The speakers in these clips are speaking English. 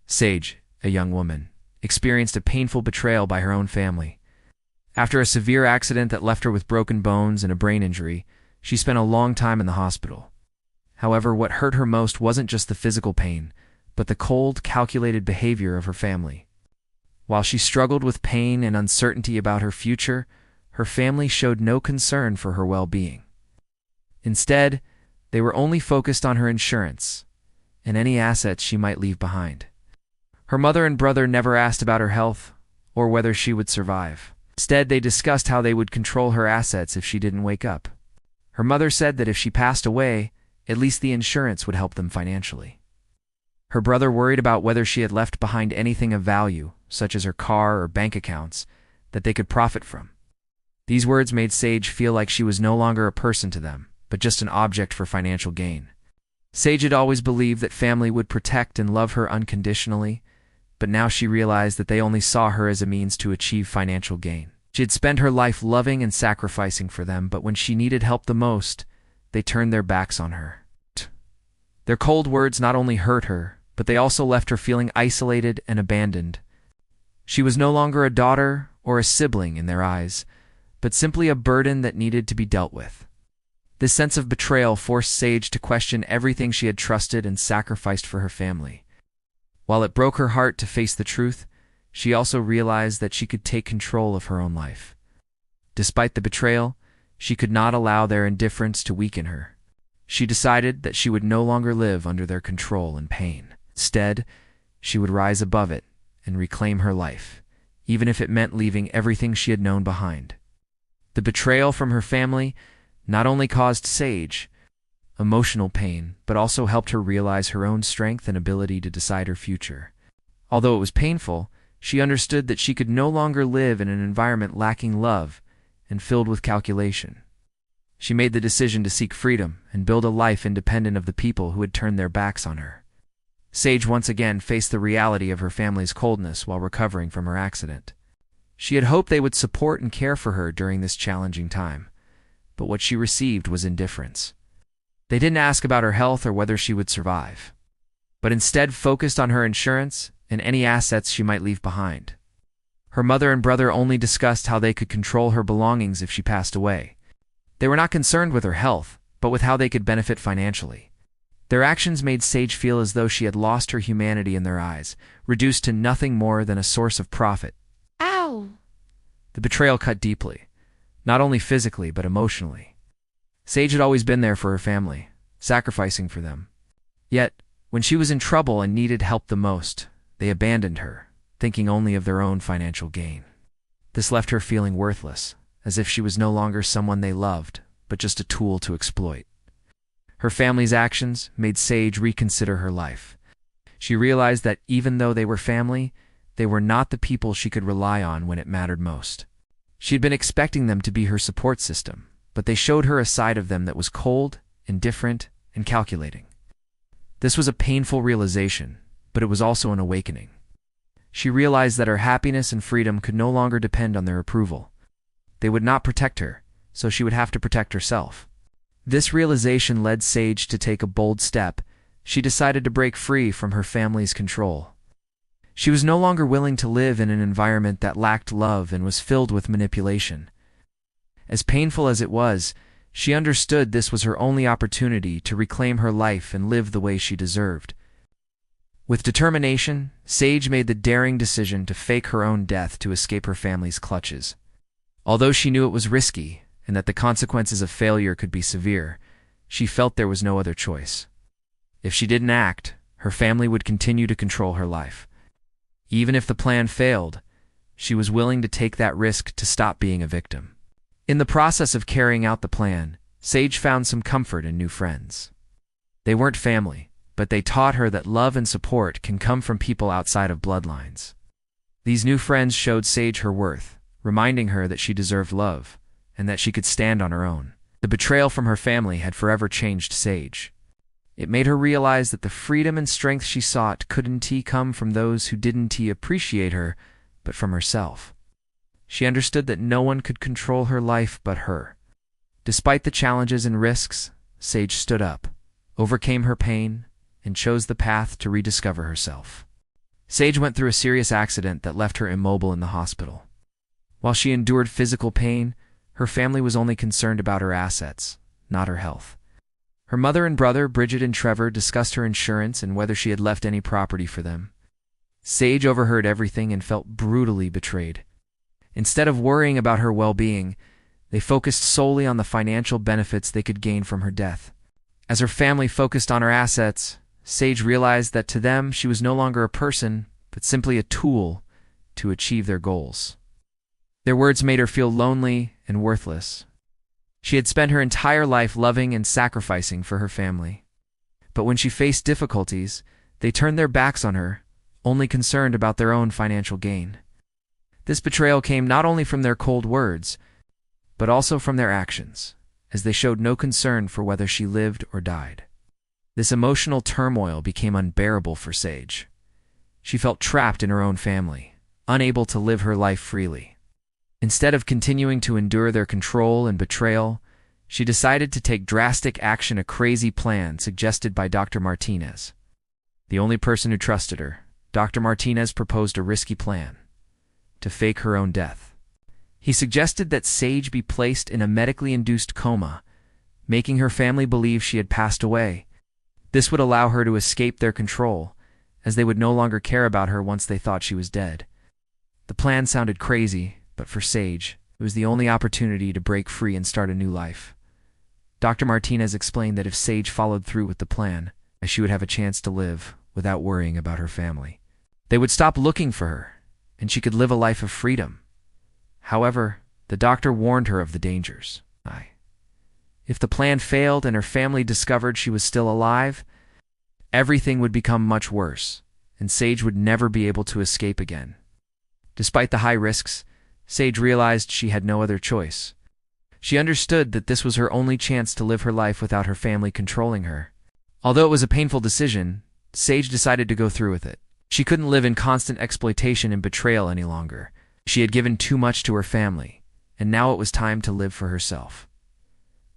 Sage, a young woman, experienced a painful betrayal by her own family. After a severe accident that left her with broken bones and a brain injury, she spent a long time in the hospital. However, what hurt her most wasn't just the physical pain, but the cold, calculated behavior of her family. While she struggled with pain and uncertainty about her future, her family showed no concern for her well-being. Instead, they were only focused on her insurance and any assets she might leave behind. Her mother and brother never asked about her health or whether she would survive. Instead, they discussed how they would control her assets if she didn't wake up. Her mother said that if she passed away, at least the insurance would help them financially. Her brother worried about whether she had left behind anything of value, such as her car or bank accounts, that they could profit from. These words made Sage feel like she was no longer a person to them, but just an object for financial gain. Sage had always believed that family would protect and love her unconditionally, but now she realized that they only saw her as a means to achieve financial gain. She had spent her life loving and sacrificing for them, but when she needed help the most, they turned their backs on her. Their cold words not only hurt her, but they also left her feeling isolated and abandoned. She was no longer a daughter or a sibling in their eyes, but simply a burden that needed to be dealt with. This sense of betrayal forced Sage to question everything she had trusted and sacrificed for her family. While it broke her heart to face the truth, she also realized that she could take control of her own life. Despite the betrayal, she could not allow their indifference to weaken her. She decided that she would no longer live under their control and pain. Instead, she would rise above it and reclaim her life, even if it meant leaving everything she had known behind. The betrayal from her family not only caused Sage emotional pain, but also helped her realize her own strength and ability to decide her future. Although it was painful, she understood that she could no longer live in an environment lacking love and filled with calculation. She made the decision to seek freedom and build a life independent of the people who had turned their backs on her. Sage once again faced the reality of her family's coldness while recovering from her accident. She had hoped they would support and care for her during this challenging time, but what she received was indifference. They didn't ask about her health or whether she would survive, but instead focused on her insurance and any assets she might leave behind. Her mother and brother only discussed how they could control her belongings if she passed away. They were not concerned with her health, but with how they could benefit financially. Their actions made Sage feel as though she had lost her humanity in their eyes, reduced to nothing more than a source of profit. Ow! The betrayal cut deeply, not only physically but emotionally. Sage had always been there for her family, sacrificing for them. Yet, when she was in trouble and needed help the most, they abandoned her, thinking only of their own financial gain. This left her feeling worthless, as if she was no longer someone they loved, but just a tool to exploit. Her family's actions made Sage reconsider her life. She realized that even though they were family, they were not the people she could rely on when it mattered most. She had been expecting them to be her support system, but they showed her a side of them that was cold, indifferent, and calculating. This was a painful realization, but it was also an awakening. She realized that her happiness and freedom could no longer depend on their approval. They would not protect her, so she would have to protect herself. This realization led Sage to take a bold step. She decided to break free from her family's control. She was no longer willing to live in an environment that lacked love and was filled with manipulation. As painful as it was, she understood this was her only opportunity to reclaim her life and live the way she deserved. With determination, Sage made the daring decision to fake her own death to escape her family's clutches. Although she knew it was risky and that the consequences of failure could be severe, she felt there was no other choice. If she didn't act, her family would continue to control her life. Even if the plan failed, she was willing to take that risk to stop being a victim. In the process of carrying out the plan, Sage found some comfort in new friends. They weren't family, but they taught her that love and support can come from people outside of bloodlines. These new friends showed Sage her worth, reminding her that she deserved love and that she could stand on her own. The betrayal from her family had forever changed Sage. It made her realize that the freedom and strength she sought couldn't come from those who didn't appreciate her, but from herself. She understood that no one could control her life but her. Despite the challenges and risks, Sage stood up, overcame her pain, and chose the path to rediscover herself. Sage went through a serious accident that left her immobile in the hospital. While she endured physical pain, her family was only concerned about her assets, not her health. Her mother and brother, Bridget and Trevor, discussed her insurance and whether she had left any property for them. Sage overheard everything and felt brutally betrayed. Instead of worrying about her well-being, they focused solely on the financial benefits they could gain from her death. As her family focused on her assets, Sage realized that to them she was no longer a person, but simply a tool to achieve their goals. Their words made her feel lonely and worthless. She had spent her entire life loving and sacrificing for her family. But when she faced difficulties, they turned their backs on her, only concerned about their own financial gain. This betrayal came not only from their cold words, but also from their actions, as they showed no concern for whether she lived or died. This emotional turmoil became unbearable for Sage. She felt trapped in her own family, unable to live her life freely. Instead of continuing to endure their control and betrayal, she decided to take drastic action, a crazy plan suggested by Dr. Martinez. The only person who trusted her, Dr. Martinez proposed a risky plan: to fake her own death. He suggested that Sage be placed in a medically induced coma, making her family believe she had passed away. This would allow her to escape their control, as they would no longer care about her once they thought she was dead. The plan sounded crazy, but for Sage, it was the only opportunity to break free and start a new life. Dr. Martinez explained that if Sage followed through with the plan, she would have a chance to live without worrying about her family. They would stop looking for her, and she could live a life of freedom. However, the doctor warned her of the dangers. If the plan failed and her family discovered she was still alive, everything would become much worse, and Sage would never be able to escape again. Despite the high risks, Sage realized she had no other choice. She understood that this was her only chance to live her life without her family controlling her. Although it was a painful decision, Sage decided to go through with it. She couldn't live in constant exploitation and betrayal any longer. She had given too much to her family, and now it was time to live for herself.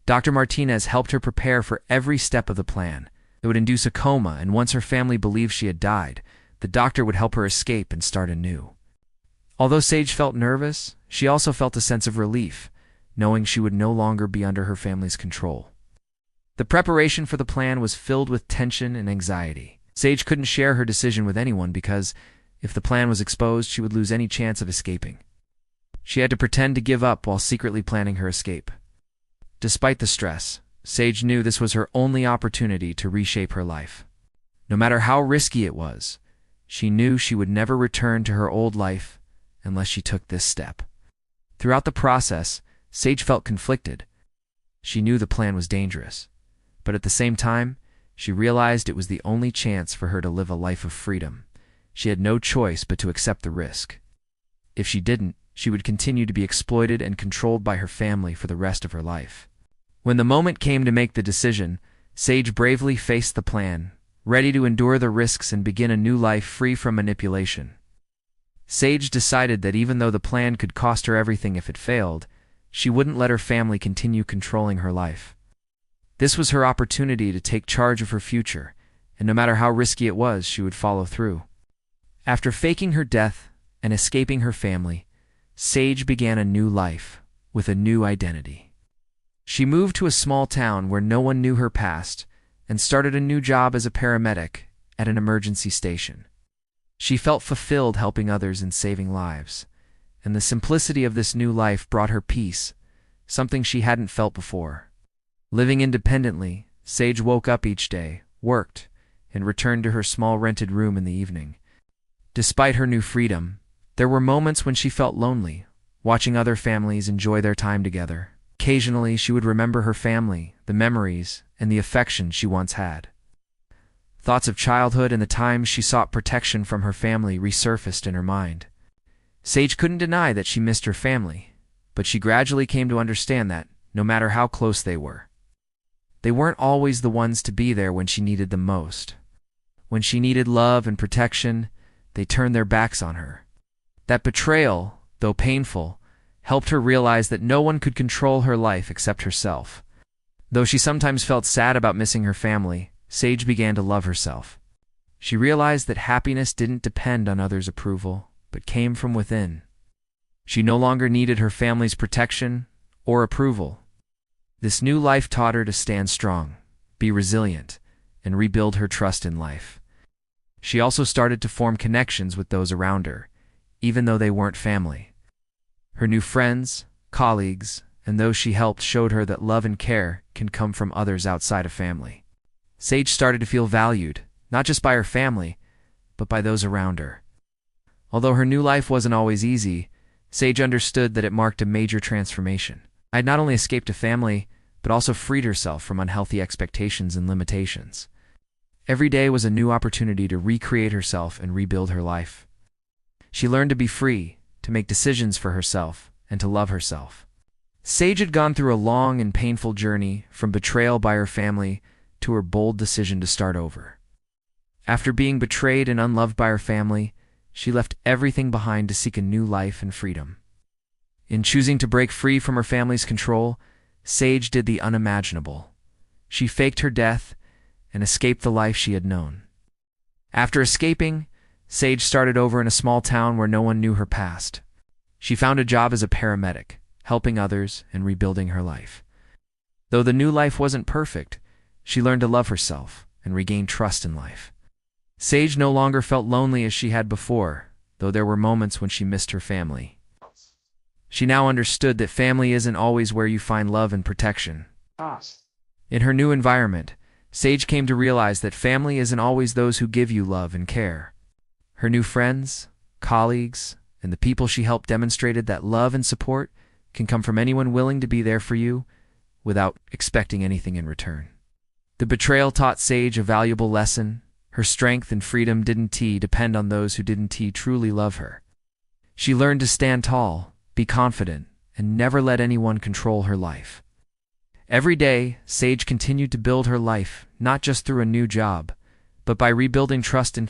Dr. Martinez helped her prepare for every step of the plan. It would induce a coma, and once her family believed she had died, the doctor would help her escape and start anew. Although Sage felt nervous, she also felt a sense of relief, knowing she would no longer be under her family's control. The preparation for the plan was filled with tension and anxiety. Sage couldn't share her decision with anyone because, if the plan was exposed, she would lose any chance of escaping. She had to pretend to give up while secretly planning her escape. Despite the stress, Sage knew this was her only opportunity to reshape her life. No matter how risky it was, she knew she would never return to her old life unless she took this step. Throughout the process, Sage felt conflicted. She knew the plan was dangerous, but at the same time, she realized it was the only chance for her to live a life of freedom. She had no choice but to accept the risk. If she didn't, she would continue to be exploited and controlled by her family for the rest of her life. When the moment came to make the decision, Sage bravely faced the plan, ready to endure the risks and begin a new life free from manipulation. Sage decided that even though the plan could cost her everything if it failed, she wouldn't let her family continue controlling her life. This was her opportunity to take charge of her future, and no matter how risky it was, she would follow through. After faking her death and escaping her family, Sage began a new life with a new identity. She moved to a small town where no one knew her past and started a new job as a paramedic at an emergency station. She felt fulfilled helping others and saving lives, and the simplicity of this new life brought her peace, something she hadn't felt before. Living independently, Sage woke up each day, worked, and returned to her small rented room in the evening. Despite her new freedom, there were moments when she felt lonely, watching other families enjoy their time together. Occasionally, she would remember her family, the memories, and the affection she once had. Thoughts of childhood and the times she sought protection from her family resurfaced in her mind. Sage couldn't deny that she missed her family, but she gradually came to understand that, no matter how close they weren't always the ones to be there when she needed them most. When she needed love and protection, they turned their backs on her. That betrayal, though painful, helped her realize that no one could control her life except herself. Though she sometimes felt sad about missing her family, Sage began to love herself. She realized that happiness didn't depend on others' approval, but came from within. She no longer needed her family's protection or approval. This new life taught her to stand strong, be resilient, and rebuild her trust in life. She also started to form connections with those around her, even though they weren't family. Her new friends, colleagues, and those she helped showed her that love and care can come from others outside of family. Sage started to feel valued, not just by her family, but by those around her. Although her new life wasn't always easy, Sage understood that it marked a major transformation. I had not only escaped a family, but also freed herself from unhealthy expectations and limitations. Every day was a new opportunity to recreate herself and rebuild her life. She learned to be free, to make decisions for herself, and to love herself. Sage had gone through a long and painful journey, from betrayal by her family to her bold decision to start over. After being betrayed and unloved by her family, she left everything behind to seek a new life and freedom. In choosing to break free from her family's control, Sage did the unimaginable. She faked her death and escaped the life she had known. After escaping, Sage started over in a small town where no one knew her past. She found a job as a paramedic, helping others and rebuilding her life. Though the new life wasn't perfect, she learned to love herself and regain trust in life. Sage no longer felt lonely as she had before, though there were moments when she missed her family. She now understood that family isn't always where you find love and protection. In her new environment, Sage came to realize that family isn't always those who give you love and care. Her new friends, colleagues, and the people she helped demonstrated that love and support can come from anyone willing to be there for you without expecting anything in return. The betrayal taught Sage a valuable lesson. Her strength and freedom didn't depend on those who didn't truly love her. She learned to stand tall, be confident, and never let anyone control her life. Every day, Sage continued to build her life, not just through a new job, but by rebuilding trust in